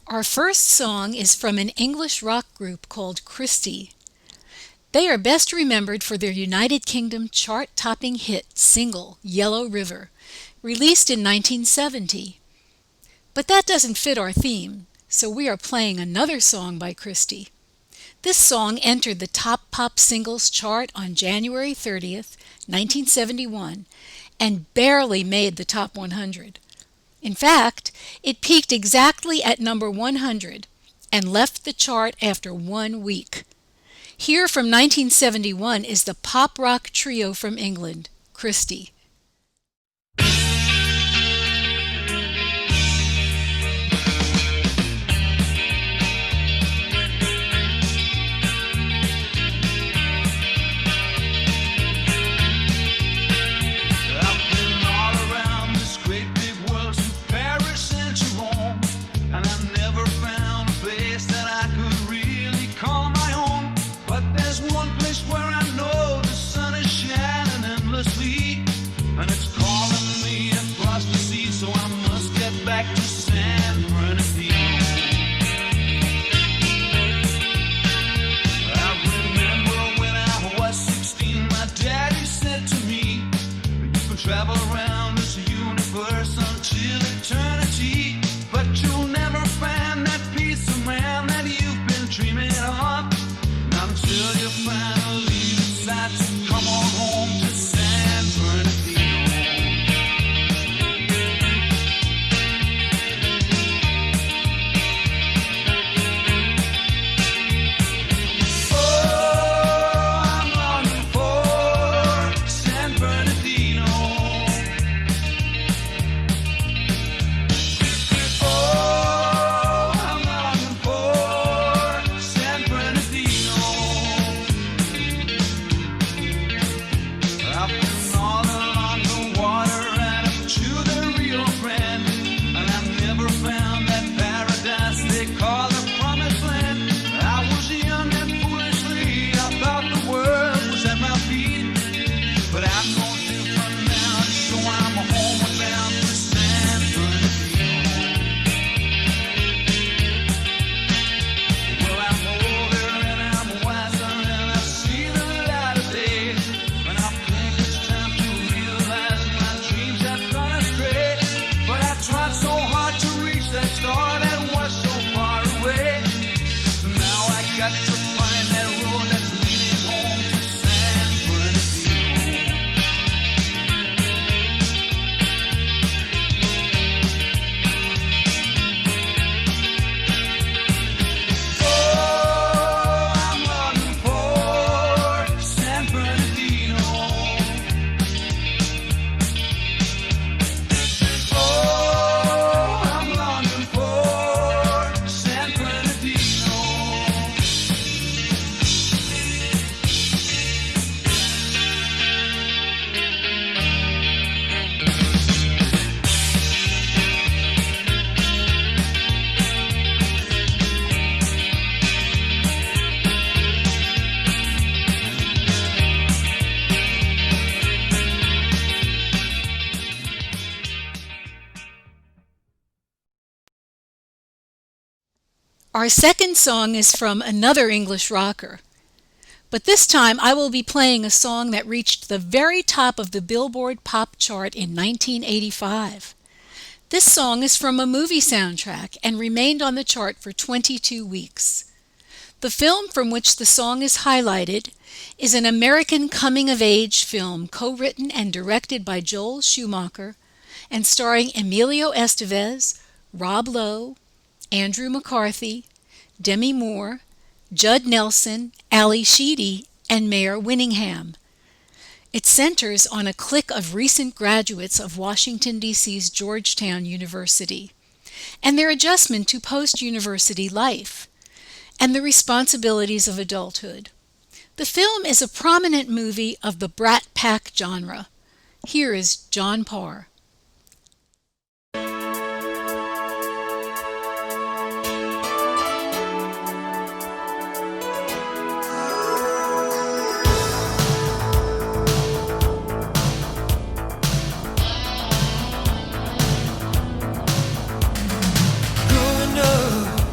Our first song is from an English rock group called Christie. They are best remembered for their United Kingdom chart-topping hit single, Yellow River, released in 1970. But that doesn't fit our theme, so we are playing another song by Christie. This song entered the top pop singles chart on January 30th, 1971, and barely made the top 100. In fact, it peaked exactly at number 100 and left the chart after 1 week. Here from 1971 is the pop rock trio from England, Christie. Travel around this universe until eternity, but you'll never find that piece of man that you've been dreaming of. Not until you finally decide to come on home to San Bernardino. Oh, I'm longing for San Bernardino. Our second song is from another English rocker, but this time I will be playing a song that reached the very top of the Billboard pop chart in 1985. This song is from a movie soundtrack and remained on the chart for 22 weeks. The film from which the song is highlighted is an American coming-of-age film co-written and directed by Joel Schumacher and starring Emilio Estevez, Rob Lowe, Andrew McCarthy, Demi Moore, Judd Nelson, Ali Sheedy, and Mayor Winningham. It centers on a clique of recent graduates of Washington, D.C.'s Georgetown University and their adjustment to post-university life and the responsibilities of adulthood. The film is a prominent movie of the Brat Pack genre. Here is John Parr. Growing up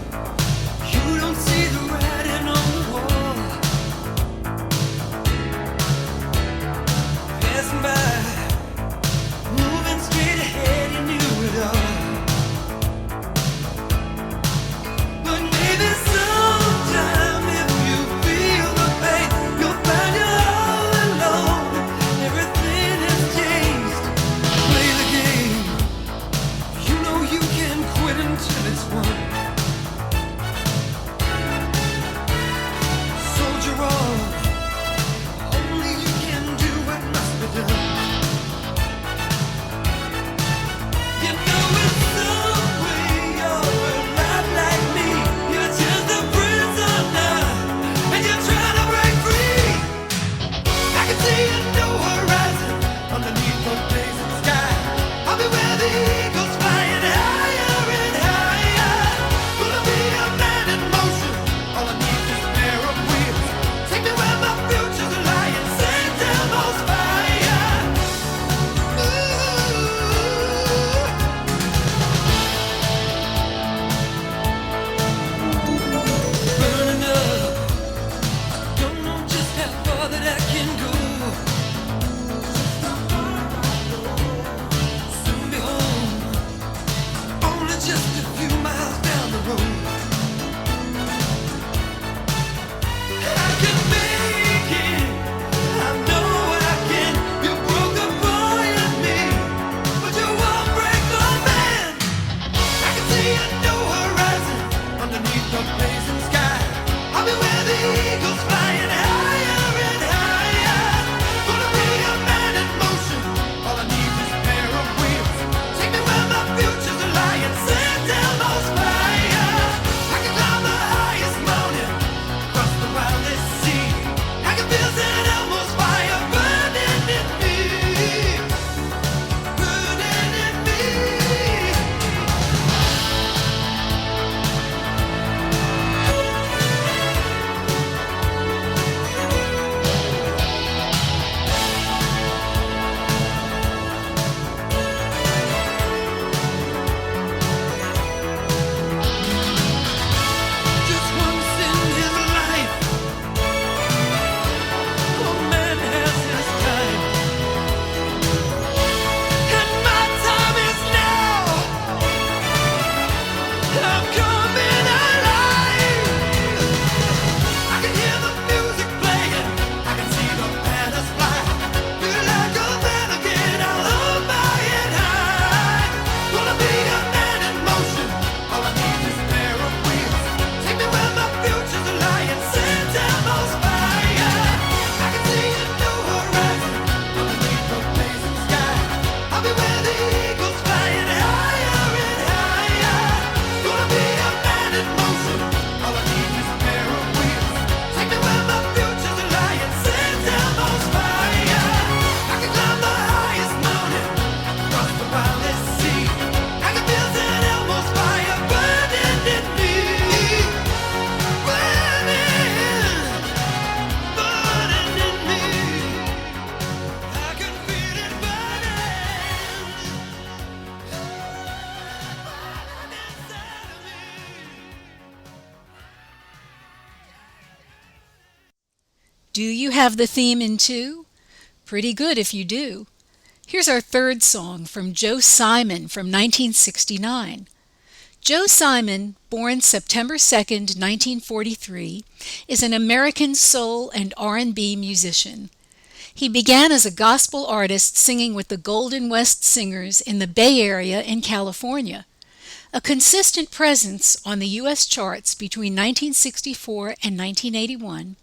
Do you have the theme in tune? Pretty good if you do. Here's our third song from Joe Simon from 1969. Joe Simon, born September 2nd, 1943, is an American soul and R&B musician. He began as a gospel artist singing with the Golden West Singers in the Bay Area in California. A consistent presence on the U.S. charts between 1964 and 1981,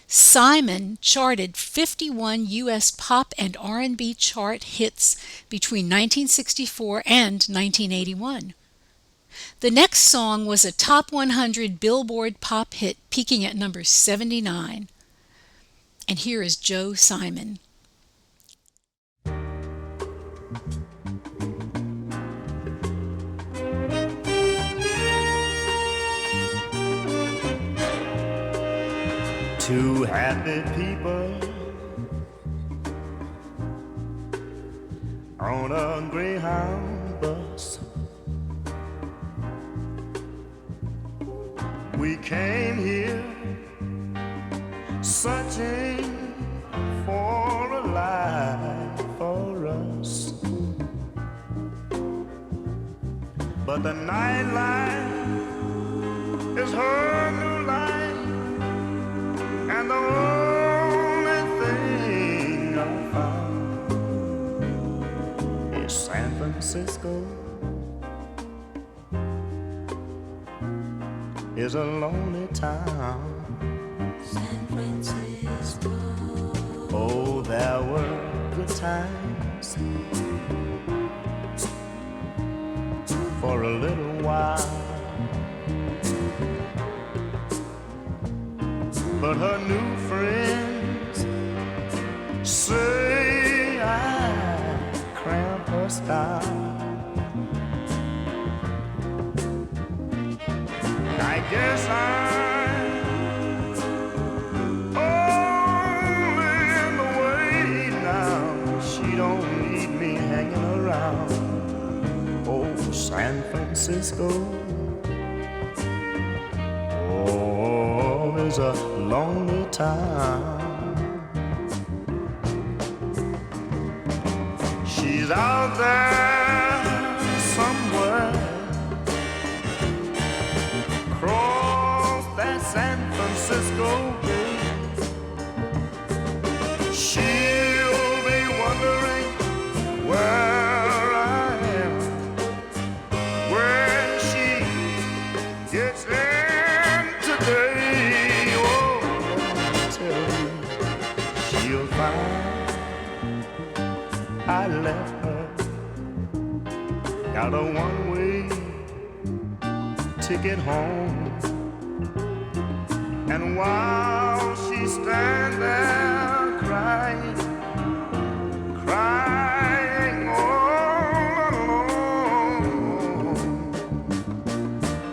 Simon charted 51 U.S. pop and R&B chart hits between 1964 and 1981. The next song was a top 100 Billboard pop hit, peaking at number 79. And here is Joe Simon. Two happy people on a Greyhound bus. We came here searching for a life for us, but the nightlife is her new life, and the only thing I found is San Francisco is a lonely town. San Francisco. Oh, there were good times for a little while, but her new friends say I cramp her style. I guess I'm only in the way now. She don't need me hanging around. Oh, San Francisco, oh, is a lonely town. She's out there somewhere, across that San Francisco Bay. She'll be wondering where I am when she gets in today. Oh, I tell you, she'll find I left her, got a one-way ticket home. And while she stands there crying, crying all alone,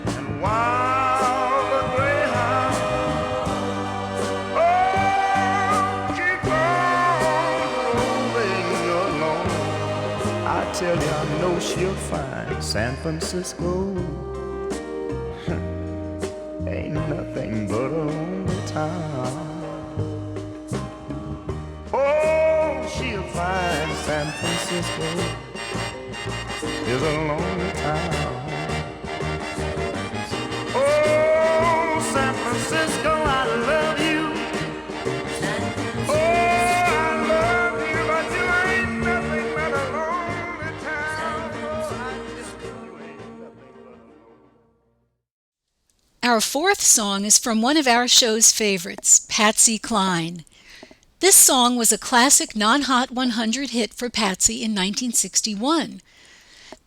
and while the Greyhound, oh, keep on rolling along, I tell you, I know she'll find San Francisco ain't nothing but a lonely town. Oh, she'll find San Francisco is a lonely town. Oh, San Francisco, I love you. Oh, I love you, but you ain't nothing but a lonely town. Oh, I just you ain't nothing but a lonely. Our fourth song is from one of our show's favorites, Patsy Cline. This song was a classic non-Hot 100 hit for Patsy in 1961.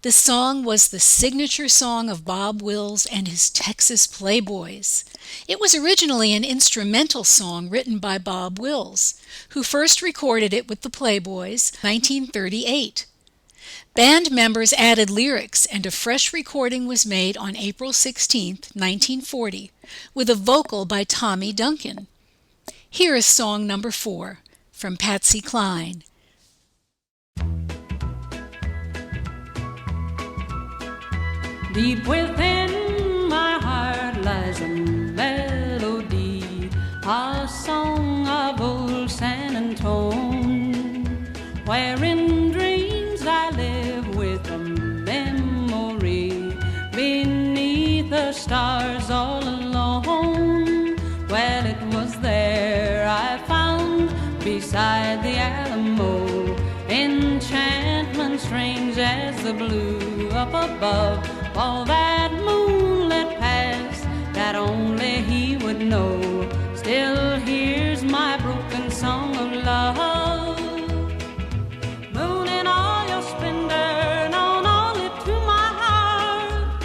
The song was the signature song of Bob Wills and his Texas Playboys. It was originally an instrumental song written by Bob Wills, who first recorded it with the Playboys in 1938. Band members added lyrics, and a fresh recording was made on April 16, 1940, with a vocal by Tommy Duncan. Here is song number 4 from Patsy Cline. Deep within my heart lies a melody, a song of where in dreams I live with a memory beneath the stars all alone. Well, it was there I found beside the Alamo enchantment strange as the blue up above. All that moonlit past that only he would know still hears my broken song of love. Moon in all your splendor, known only to my heart,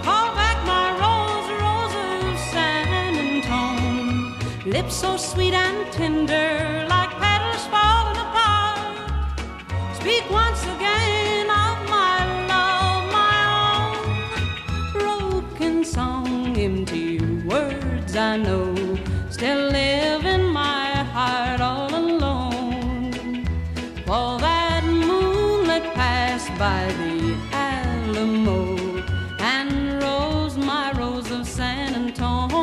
call back my rose, rose of San Antone. Lips so sweet and tender, like petals falling apart. Speak once again of my love, my own. Broken song, empty words I know still live in my heart all alone. For that moonlit passed by the Alamo and rose my rose of San Antone.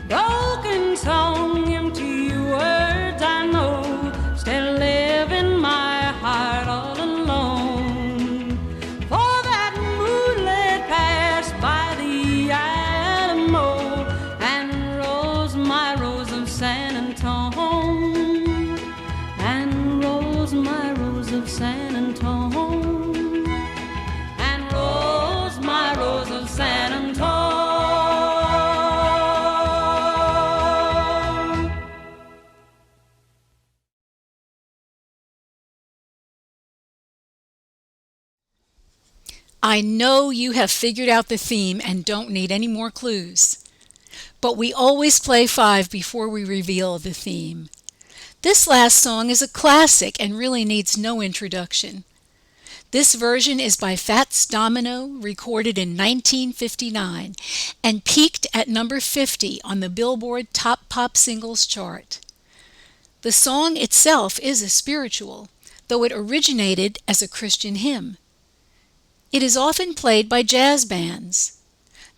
Broken song, empty words I know still live in my heart all alone. For that moonlit passed by the Alamo and rose my rose of San Antone, and rose my rose of San Antone, and rose my rose of San Antone. I know you have figured out the theme and don't need any more clues. But we always play 5 before we reveal the theme. This last song is a classic and really needs no introduction. This version is by Fats Domino, recorded in 1959, and peaked at number 50 on the Billboard Top Pop Singles chart. The song itself is a spiritual, though it originated as a Christian hymn. It is often played by jazz bands.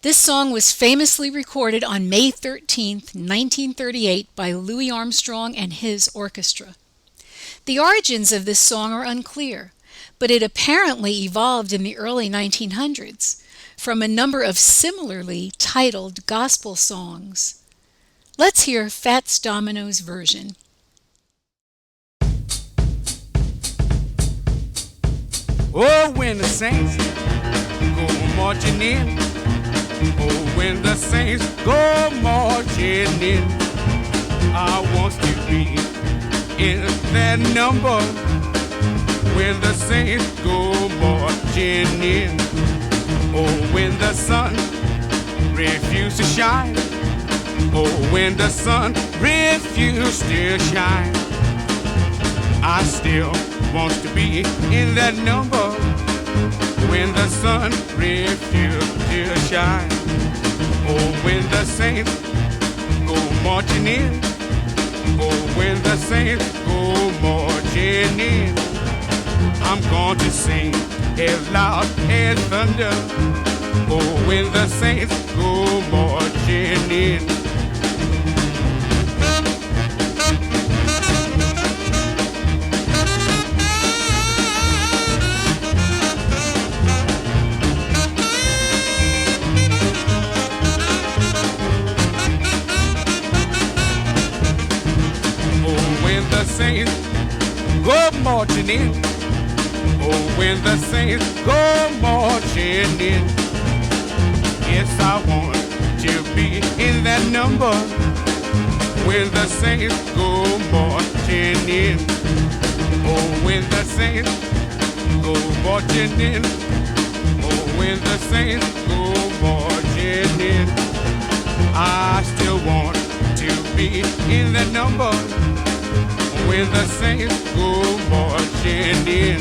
This song was famously recorded on May 13, 1938 by Louis Armstrong and his orchestra. The origins of this song are unclear, but it apparently evolved in the early 1900s from a number of similarly titled gospel songs. Let's hear Fats Domino's version. Oh, when the saints go marching in. Oh, when the saints go marching in. I want to be in that number. When the saints go marching in. Oh, when the sun refuses to shine. Oh, when the sun refuses to shine. I still want to be in that number when the sun refuses to shine. Oh, when the saints go marching in. Oh, when the saints go marching in. I'm going to sing as loud as thunder. Oh, when the saints go marching in. Saints go marching in. Oh, when the saints go marching in. Yes, I want to be in that number when the saints go marching in. Oh, when the saints go marching in. Oh, when the saints go marching in. I still want to be in that number when the saints go marching in.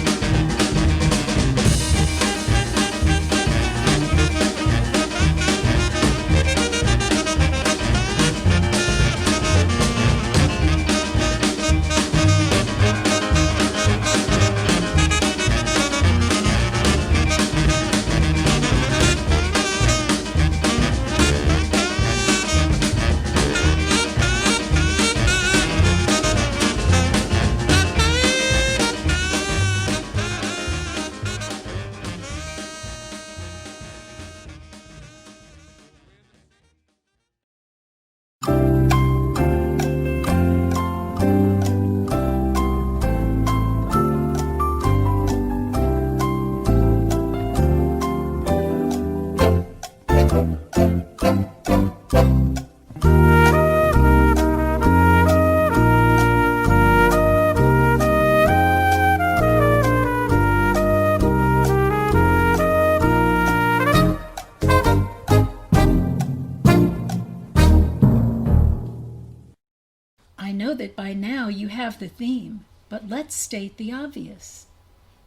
I know that by now you have the theme, but let's state the obvious.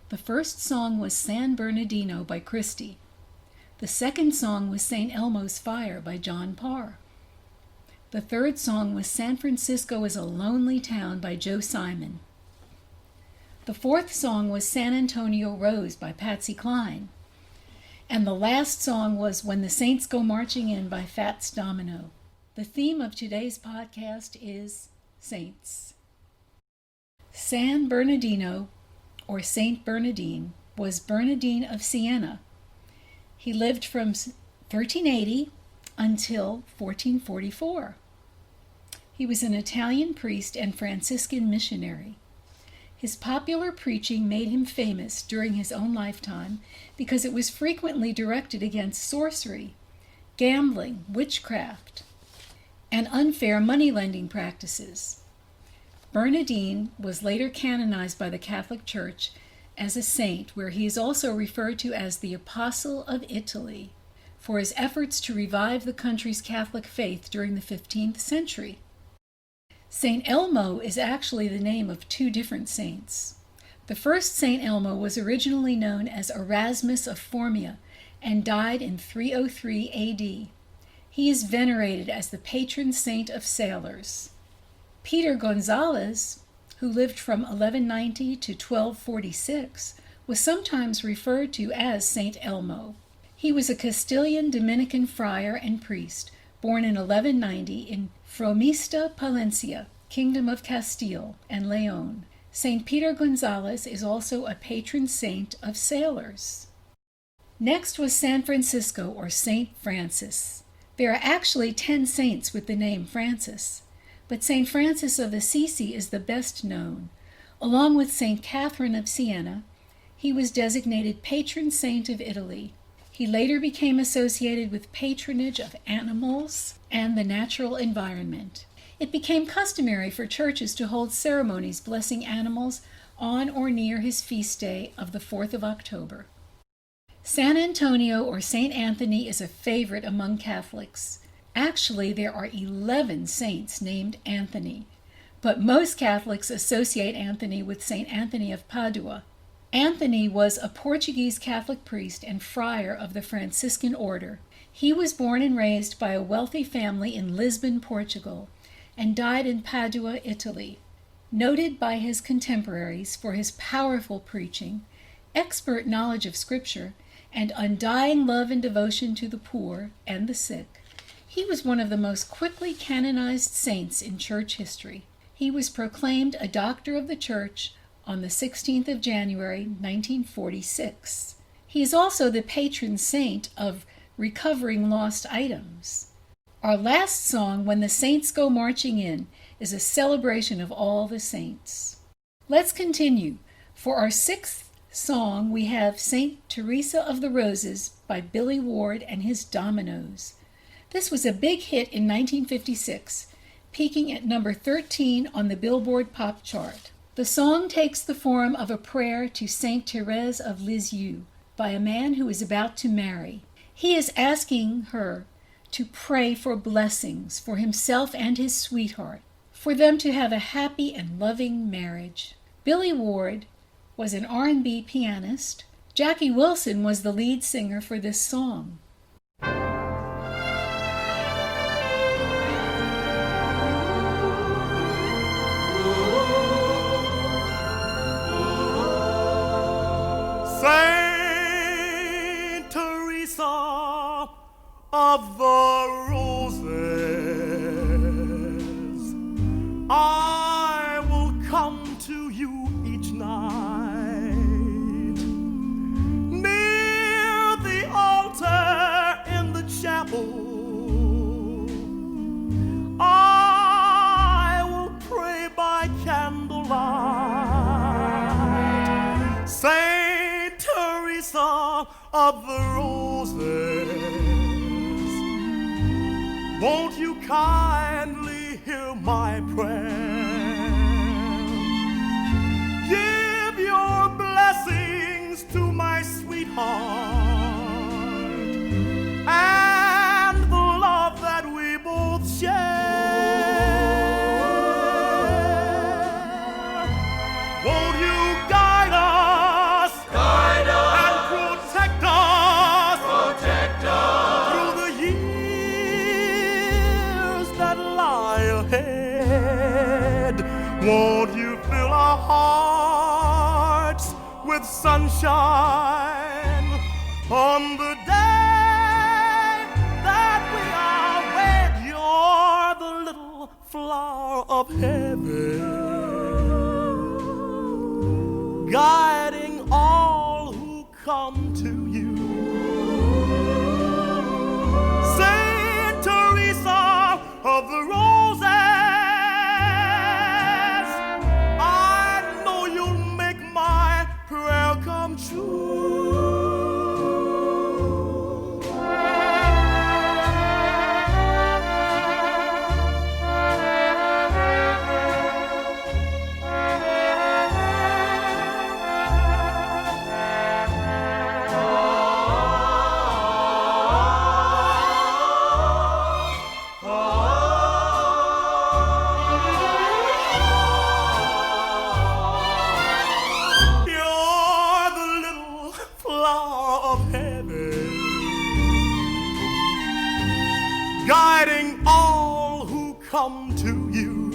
The first song was San Bernardino by Christie. The second song was St. Elmo's Fire by John Parr. The third song was San Francisco is a Lonely Town by Joe Simon. The fourth song was San Antonio Rose by Patsy Cline. And the last song was When the Saints Go Marching In by Fats Domino. The theme of today's podcast is saints. San Bernardino, or Saint Bernardine, was Bernardine of Siena. He lived from 1380 until 1444. He was an Italian priest and Franciscan missionary. His popular preaching made him famous during his own lifetime because it was frequently directed against sorcery, gambling, witchcraft, and unfair money-lending practices. Bernardine was later canonized by the Catholic Church as a saint, where he is also referred to as the Apostle of Italy for his efforts to revive the country's Catholic faith during the 15th century. Saint Elmo is actually the name of two different saints. The first Saint Elmo was originally known as Erasmus of Formia and died in 303 AD. He is venerated as the patron saint of sailors. Peter Gonzalez, who lived from 1190 to 1246, was sometimes referred to as Saint Elmo. He was a Castilian Dominican friar and priest, born in 1190 in Fromista, Palencia, Kingdom of Castile and Leon. Saint Peter Gonzalez is also a patron saint of sailors. Next was San Francisco, or Saint Francis. There are actually 10 saints with the name Francis, but Saint Francis of Assisi is the best known. Along with Saint Catherine of Siena, he was designated patron saint of Italy. He later became associated with patronage of animals and the natural environment. It became customary for churches to hold ceremonies blessing animals on or near his feast day of the 4th of October. San Antonio, or Saint Anthony, is a favorite among Catholics. Actually, there are 11 saints named Anthony, but most Catholics associate Anthony with Saint Anthony of Padua. Anthony was a Portuguese Catholic priest and friar of the Franciscan order. He was born and raised by a wealthy family in Lisbon, Portugal, and died in Padua, Italy. Noted by his contemporaries for his powerful preaching, expert knowledge of Scripture, and undying love and devotion to the poor and the sick, he was one of the most quickly canonized saints in church history. He was proclaimed a doctor of the Church on the 16th of January, 1946. He is also the patron saint of recovering lost items. Our last song, When the Saints Go Marching In, is a celebration of all the saints. Let's continue. For our sixth song, we have Saint Teresa of the Roses by Billy Ward and his Dominoes. This was a big hit in 1956, peaking at number 13 on the Billboard Pop Chart. The song takes the form of a prayer to Saint Therese of Lisieux by a man who is about to marry. He is asking her to pray for blessings for himself and his sweetheart, for them to have a happy and loving marriage. Billy Ward was an R&B pianist. Jackie Wilson was the lead singer for this song. Saint Teresa of the Roses, I will come to you each night near the altar in the chapel. I will pray by candlelight. Saint Teresa of the Roses, won't you kindly hear my prayer? Give your blessings to my sweetheart and the love that we both share. Won't you guide us and protect us through the years that lie ahead? Won't you fill our hearts with sunshine on the day that we are wed? You're the little flower of heaven, guiding all who come to you. Saint Teresa of the Roses, I know you'll make my prayer come true. You're the little flower of heaven, guiding all who come to you.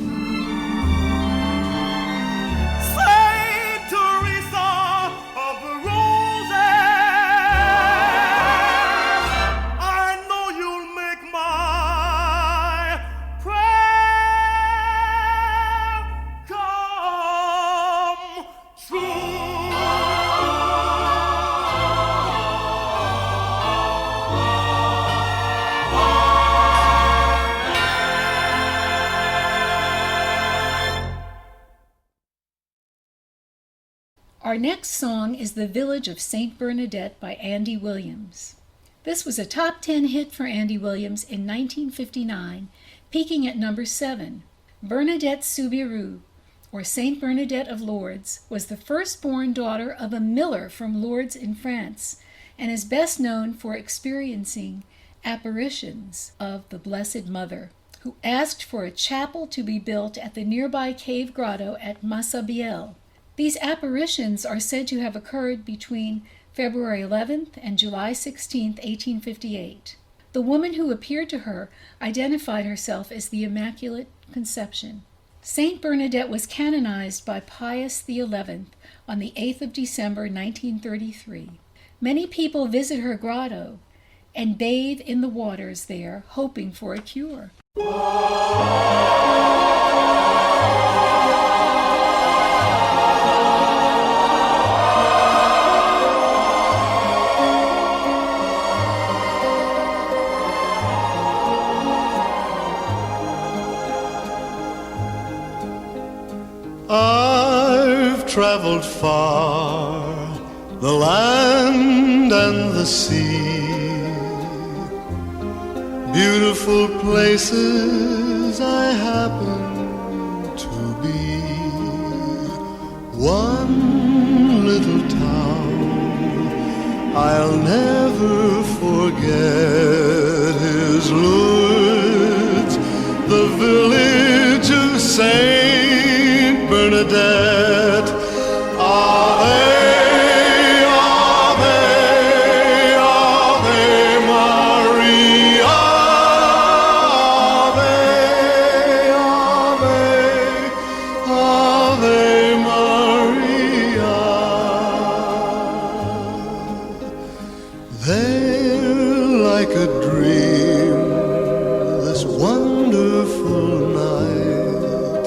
Saint Teresa of the Roses, I know you'll make my prayer come true. Our next song is The Village of St. Bernadette by Andy Williams. This was a top 10 hit for Andy Williams in 1959, peaking at number 7. Bernadette Soubirous, or St. Bernadette of Lourdes, was the firstborn daughter of a miller from Lourdes in France, and is best known for experiencing apparitions of the Blessed Mother, who asked for a chapel to be built at the nearby cave grotto at Massabielle. These apparitions are said to have occurred between February 11th and July 16th, 1858. The woman who appeared to her identified herself as the Immaculate Conception. Saint Bernadette was canonized by Pius XI on the 8th of December, 1933. Many people visit her grotto and bathe in the waters there, hoping for a cure. I've traveled far, the land and the sea, beautiful places I happen to be. One little town I'll never forget is Lourdes, the village of Saint Bernadette. Ave, Ave, Ave Maria. Ave, Ave, Ave Maria. There, like a dream, this wonderful night,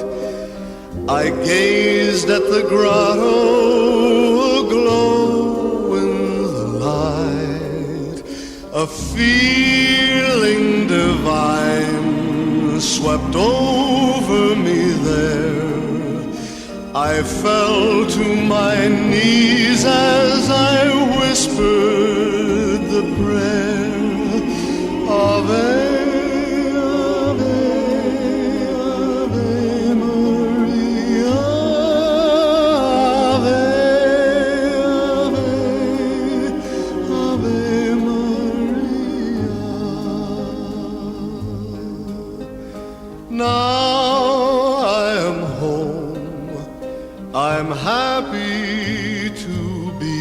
I gazed at the grotto aglow in the light. A feeling divine swept over me there. I fell to my knees as I whispered the prayer. Ave, Now I am home, I'm happy to be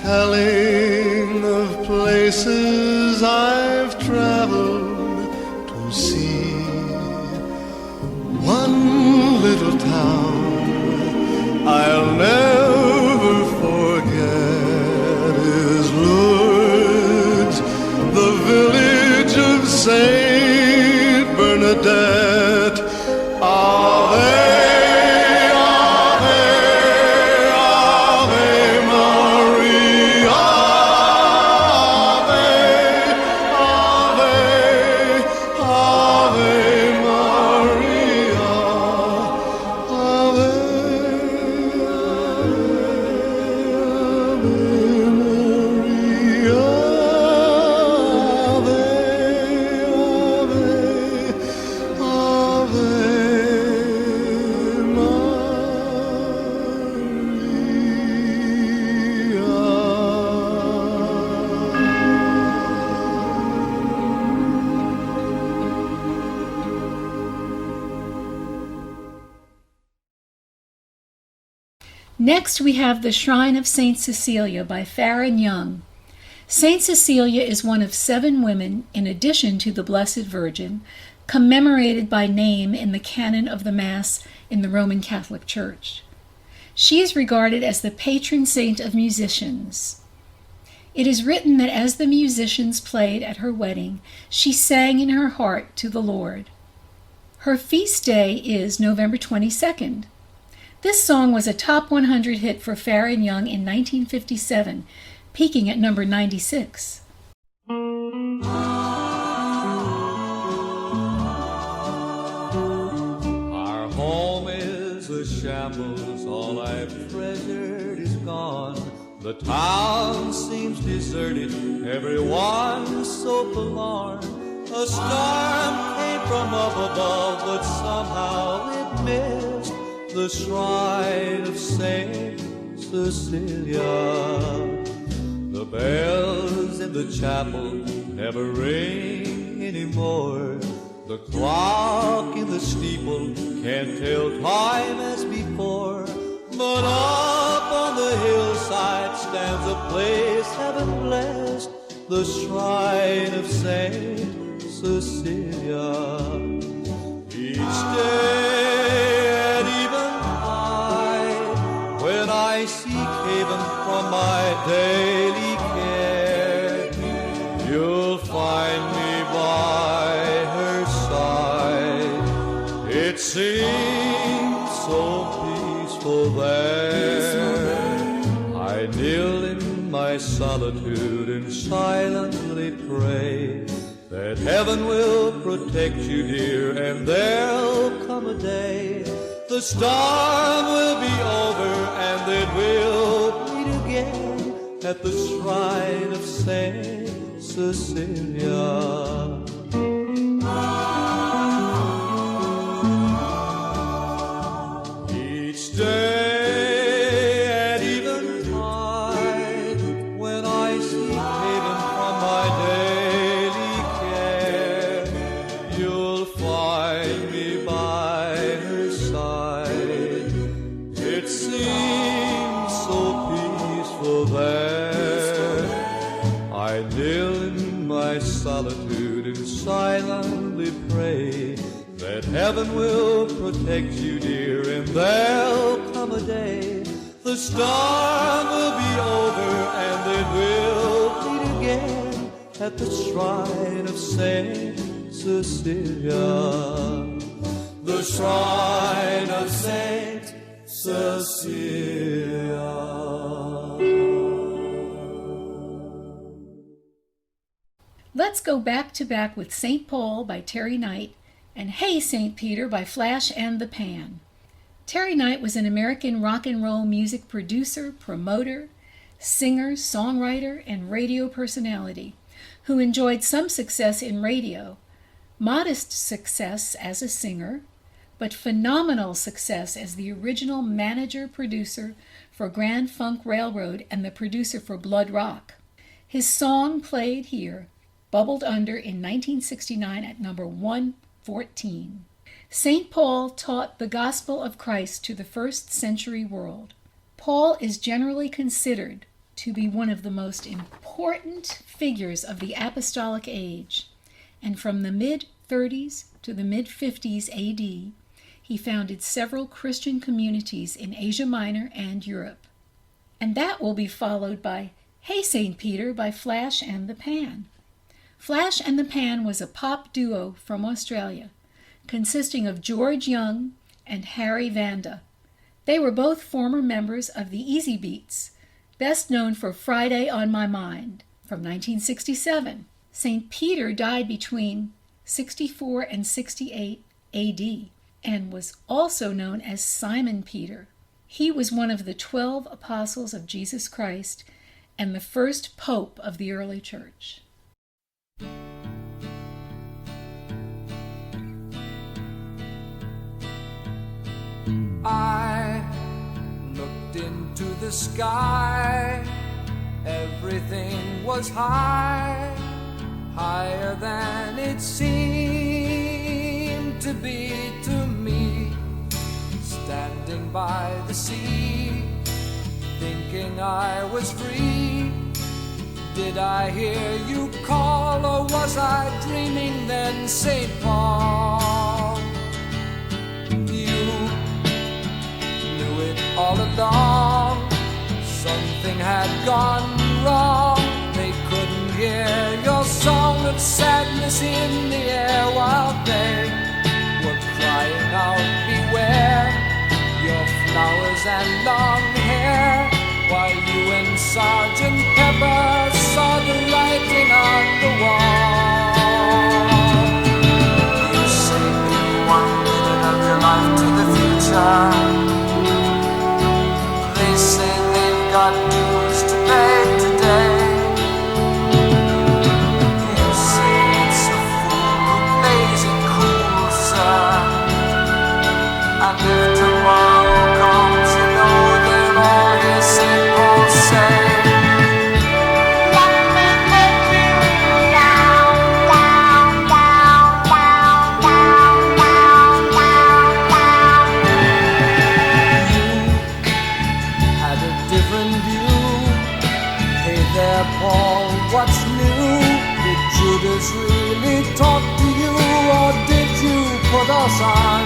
telling of places I've traveled to see. One little town I'll never forget is Lourdes, the village of Saint Bernadette. Ave, Ave, Ave Maria. Ave, Ave, Ave Maria. Ave, Next, we have The Shrine of St. Cecilia by Faron Young. St. Cecilia is one of 7 women, in addition to the Blessed Virgin, commemorated by name in the canon of the Mass in the Roman Catholic Church. She is regarded as the patron saint of musicians. It is written that as the musicians played at her wedding, she sang in her heart to the Lord. Her feast day is November 22nd. This song was a top 100 hit for Faron Young in 1957, peaking at number 96. Our home is a shambles, all I've treasured is gone. The town seems deserted, everyone so forlorn. A storm came from up above, but somehow it missed the shrine of Saint Cecilia. The bells in the chapel never ring anymore. The clock in the steeple can't tell time as before. But up on the hillside stands a place heaven blessed, the shrine of Saint Cecilia. Each day at eventide, when I seek haven from my daily care, you'll find me by her side. It seems so peaceful there. I kneel in my solitude and silently pray that heaven will protect you, dear, and there'll come a day the storm will be over and then we'll meet again at the shrine of Saint Cecilia. Each day at eventide, when I seek haven from my daily care, you'll find me by her side. It seems so peaceful there. I kneel in my solitude and silently pray that heaven will protect you, dear, and there'll come a day the storm will be over and then we'll meet again at the shrine of Saint Cecilia. The shrine of Saint Cecilia. Let's go back to back with St. Paul by Terry Knight and Hey St. Peter by Flash and the Pan. Terry Knight was an American rock and roll music producer, promoter, singer, songwriter, and radio personality who enjoyed some success in radio, modest success as a singer, but phenomenal success as the original manager-producer for Grand Funk Railroad and the producer for Blood Rock. His song Played Here bubbled under in 1969 at number 1 14. St. Paul taught the gospel of Christ to the first century world. Paul is generally considered to be one of the most important figures of the apostolic age, and from the mid-30s to the mid-50s AD, he founded several Christian communities in Asia Minor and Europe. And that will be followed by Hey St. Peter by Flash and the Pan. Flash and the Pan was a pop duo from Australia, consisting of George Young and Harry Vanda. They were both former members of the Easy Beats, best known for Friday on My Mind from 1967. St. Peter died between 64 and 68 AD and was also known as Simon Peter. He was one of the 12 apostles of Jesus Christ and the first pope of the early church. I looked into the sky. Everything was high, higher than it seemed to be to me. Standing by the sea, thinking I was free. Did I hear you call, or was I dreaming then, St. Paul? You knew it all along. Something had gone wrong. They couldn't hear your song of sadness in the air while they were crying out, beware your flowers and long hair. While you and Sergeant Pepper saw the writing on the wall. You saved 1 minute of your life to the future. They say they've got dues to pay today. You say it's a fool who plays it cool, sir. And if tomorrow comes, you know they'll all hear St. Paul say, let me take you down, down, down, down, down, down, down, down. You had a different view. Hey there, Paul, what's new? Did Judas really talk to you, or did you put us on?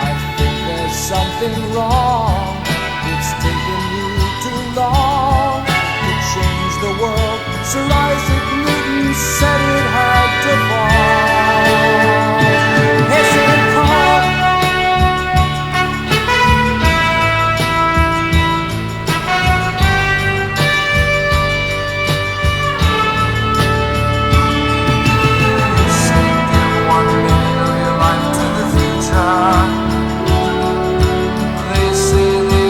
I think there's something wrong. It's taken you too long to change the world. Sir Isaac Newton said it had to fall. Hey, St. Paul. You say give 1 minute of your life to the future. They say they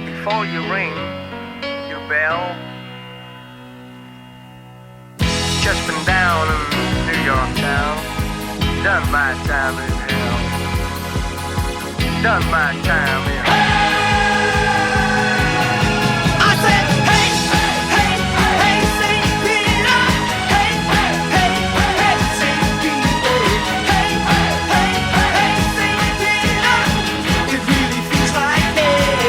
before you ring your bell. Just been down in New York town. Done my time in hell. Done my time in hell. I said, hey, hey, hey, St. Peter. Hey, hey, hey, St. Peter. Hey, hey, hey, St. Peter. It really feels like hell.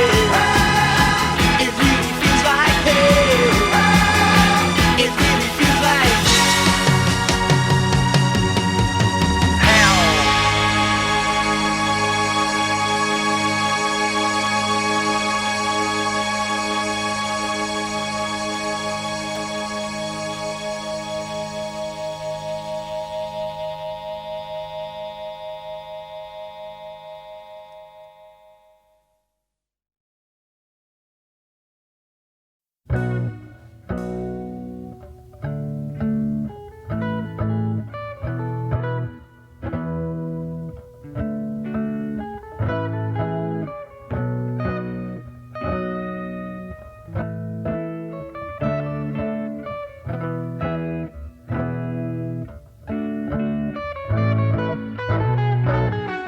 It really feels like hell. It really feels like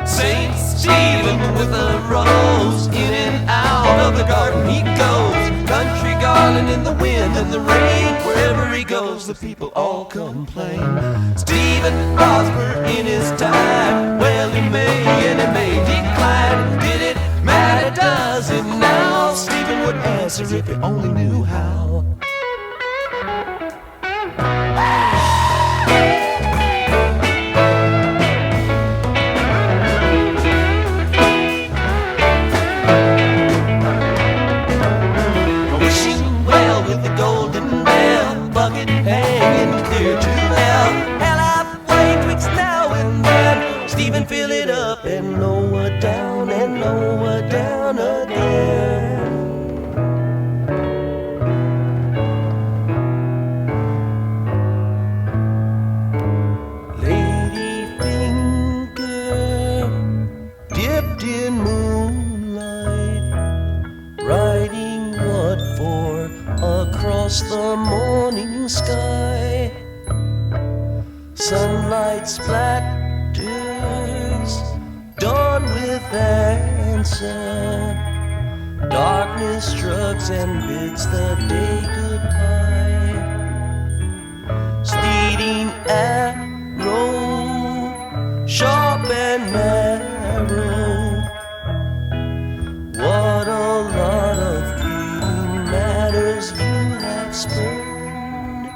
Saint Stephen with a rose, in and out of the garden he goes. Country garland in the wind and the rain. Wherever he goes, the people all complain. Stephen prospered in his time. Well, he may and he may decline. Did it matter? Does it now? Stephen would answer if he only knew how. Bucket hanging clear to hell. Hell halfway twixt now and then. Stephen, fill it up and lower down and lower down again. Ladyfinger dipped in moonlight, writing what for across the morning sky. Sunlight splatters dawn with answer. Darkness shrugs and bids the day goodbye. Speeding arrow, sharp and narrow. What a lot of fleeting matters you have spurned.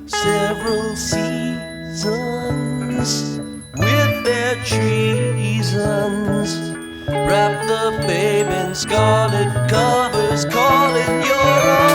Several seasons with their treasons wrap the babe in scarlet covers, call it your own.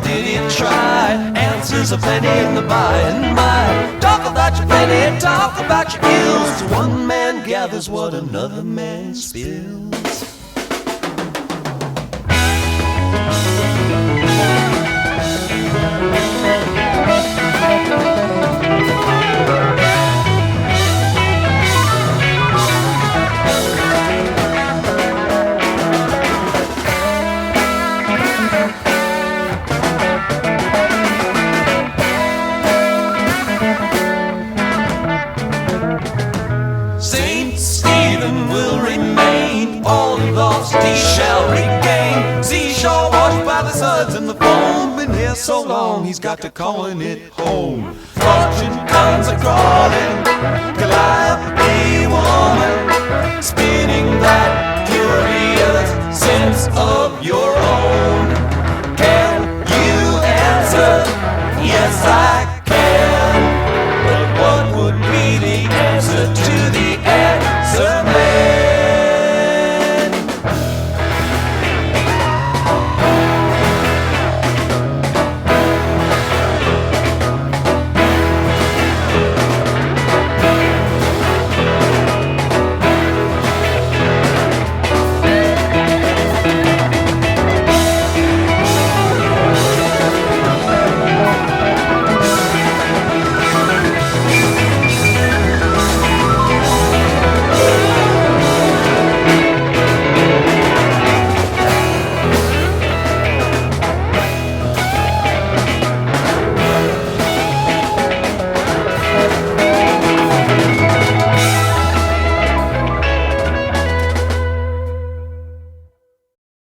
Did it try? Answers are plenty in the by and by. Talk about your plenty, talk about your ills. One man gathers what another man spills. Saint Stephen will remain, all lost he shall regain. Seashore washed by the suds and the foam, been here so long he's got to calling it home. Fortune comes a-crawling, Calliope woman, spinning that curious sense of your